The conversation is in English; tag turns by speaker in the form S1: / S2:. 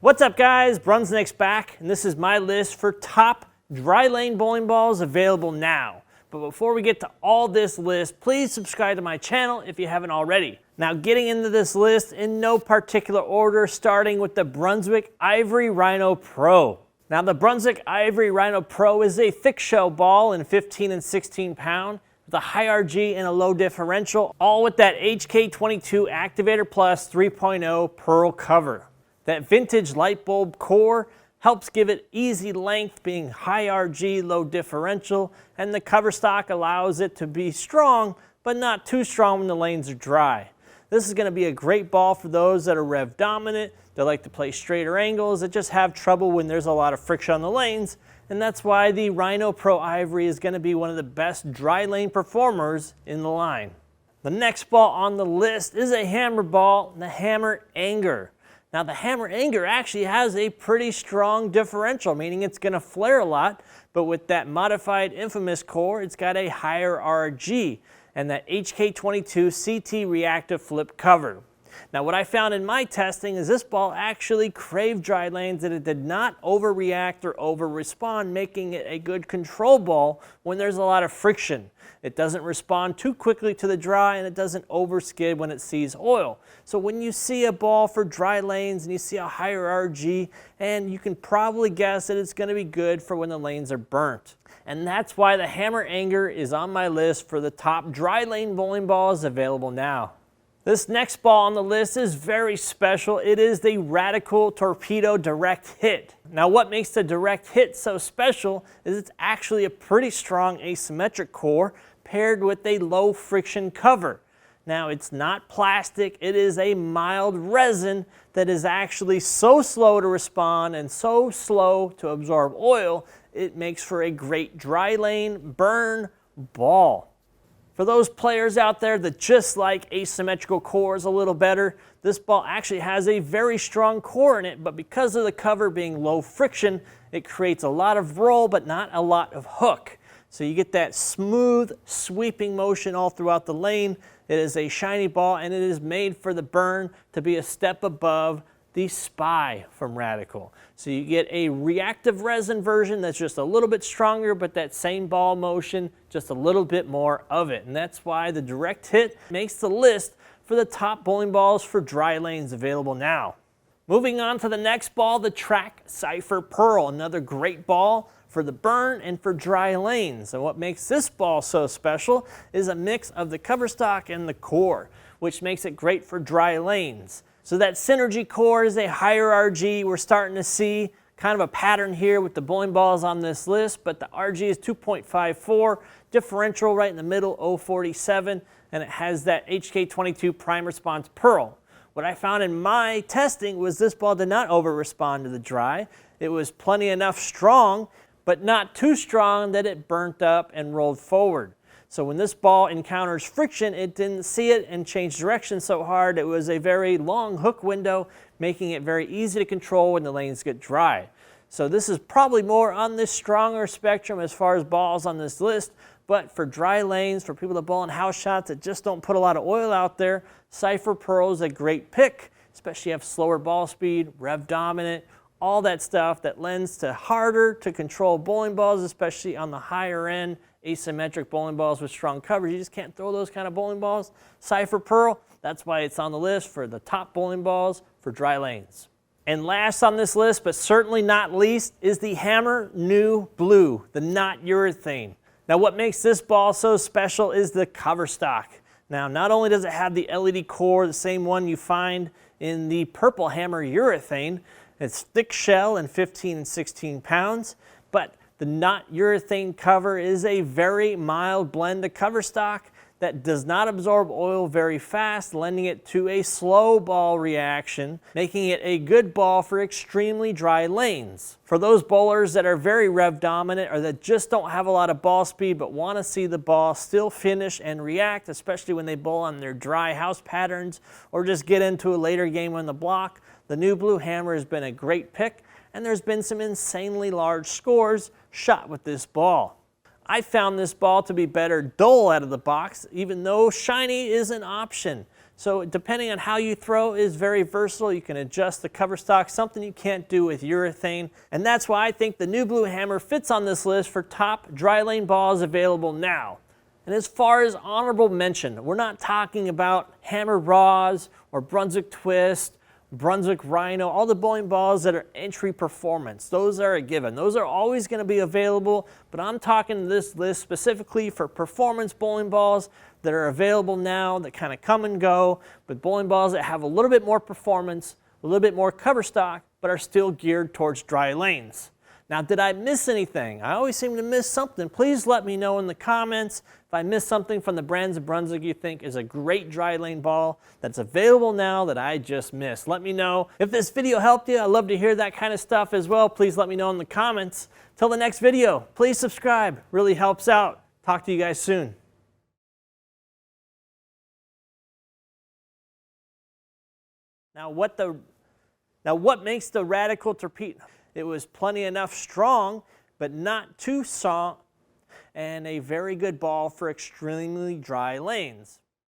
S1: What's up guys, Brunswick's back, and this is my list for top dry lane bowling balls available now. But before we get to all this list, please subscribe to my channel if you haven't already. Now getting into this list in no particular order, starting with the Brunswick Ivory Rhino Pro. Now the Brunswick Ivory Rhino Pro is a thick shell ball in 15 and 16 pound with a high RG and a low differential, all with that HK22 Activator Plus 3.0 Pearl cover. That vintage light bulb core helps give it easy length, being high RG, low differential, and the cover stock allows it to be strong, but not too strong when the lanes are dry. This is going to be a great ball for those that are rev dominant, that like to play straighter angles, that just have trouble when there's a lot of friction on the lanes, and that's why the Rhino Pro Ivory is going to be one of the best dry lane performers in the line. The next ball on the list is a hammer ball, the Hammer Anger. Now the Hammer Anger actually has a pretty strong differential, meaning it's going to flare a lot, but with that modified Infamous core, it's got a higher RG and that HK22 CT reactive flip cover. Now what I found in my testing is this ball actually craved dry lanes, that it did not overreact or over-respond, making it a good control ball when there's a lot of friction. It doesn't respond too quickly to the dry, and it doesn't overskid when it sees oil. So when you see a ball for dry lanes and you see a higher RG, and you can probably guess that it's going to be good for when the lanes are burnt. And that's why the Hammer Anger is on my list for the top dry lane bowling balls available now. This next ball on the list is very special. It is the Radical Torpedo Direct Hit. Now what makes the Direct Hit so special is it's actually a pretty strong asymmetric core paired with a low friction cover. Now it's not plastic, it is a mild resin that is actually so slow to respond and so slow to absorb oil, it makes for a great dry lane burn ball. For those players out there that just like asymmetrical cores a little better, this ball actually has a very strong core in it, but because of the cover being low friction, it creates a lot of roll but not a lot of hook. So you get that smooth sweeping motion all throughout the lane. It is a shiny ball and it is made for the burn to be a step above the Spy from Radical. So you get a reactive resin version that's just a little bit stronger, but that same ball motion, just a little bit more of it. And that's why the Direct Hit makes the list for the top bowling balls for dry lanes available now. Moving on to the next ball, the Track Cipher Pearl, another great ball for the burn and for dry lanes. And what makes this ball so special is a mix of the cover stock and the core, which makes it great for dry lanes. So that Synergy core is a higher RG. We're starting to see kind of a pattern here with the bowling balls on this list, but the RG is 2.54, differential right in the middle, 0.47, and it has that HK22 Prime Response Pearl. What I found in my testing was this ball did not over-respond to the dry. It was plenty enough strong, but not too strong that it burnt up and rolled forward. So when this ball encounters friction, it didn't see it and change direction so hard. It was a very long hook window, making it very easy to control when the lanes get dry. So this is probably more on this stronger spectrum as far as balls on this list, but for dry lanes, for people that bowl in house shots that just don't put a lot of oil out there, Cipher Pearl is a great pick, especially if you have slower ball speed, rev dominant, all that stuff that lends to harder to control bowling balls, especially on the higher end asymmetric bowling balls with strong coverage. You just can't throw those kind of bowling balls. Cipher Pearl, that's why it's on the list for the top bowling balls for dry lanes. And last on this list, but certainly not least, is the Hammer New Blue, the not urethane. Now what makes this ball so special is the cover stock. Now not only does it have the LED core, the same one you find in the purple Hammer urethane, it's thick shell in 15 and 16 pounds, but the not urethane cover is a very mild blend of cover stock that does not absorb oil very fast, lending it to a slow ball reaction, making it a good ball for extremely dry lanes. For those bowlers that are very rev dominant or that just don't have a lot of ball speed but want to see the ball still finish and react, especially when they bowl on their dry house patterns or just get into a later game on the block, the New Blue Hammer has been a great pick, and there's been some insanely large scores shot with this ball. I found this ball to be better dull out of the box, even though shiny is an option. So depending on how you throw is very versatile. You can adjust the cover stock, something you can't do with urethane. And that's why I think the new blue hammer fits on this list for top dry lane balls available now. And as far as honorable mention, we're not talking about hammer raws or Brunswick twist, Brunswick Rhino, all the bowling balls that are entry performance. Those are a given. Those are always going to be available, but I'm talking this list specifically for performance bowling balls that are available now, that kind of come and go, but bowling balls that have a little bit more performance, a little bit more cover stock, but are still geared towards dry lanes. Now, did I miss anything? I always seem to miss something. Please let me know in the comments if I missed something from the brands of Brunswick you think is a great dry lane ball that's available now that I just missed. Let me know. If this video helped you, I'd love to hear that kind of stuff as well. Please let me know in the comments. Till the next video, please subscribe. Really helps out. Talk to you guys soon. Now what makes the Radical Torpedo? It was plenty enough strong, but not too soft, and a very good ball for extremely dry lanes.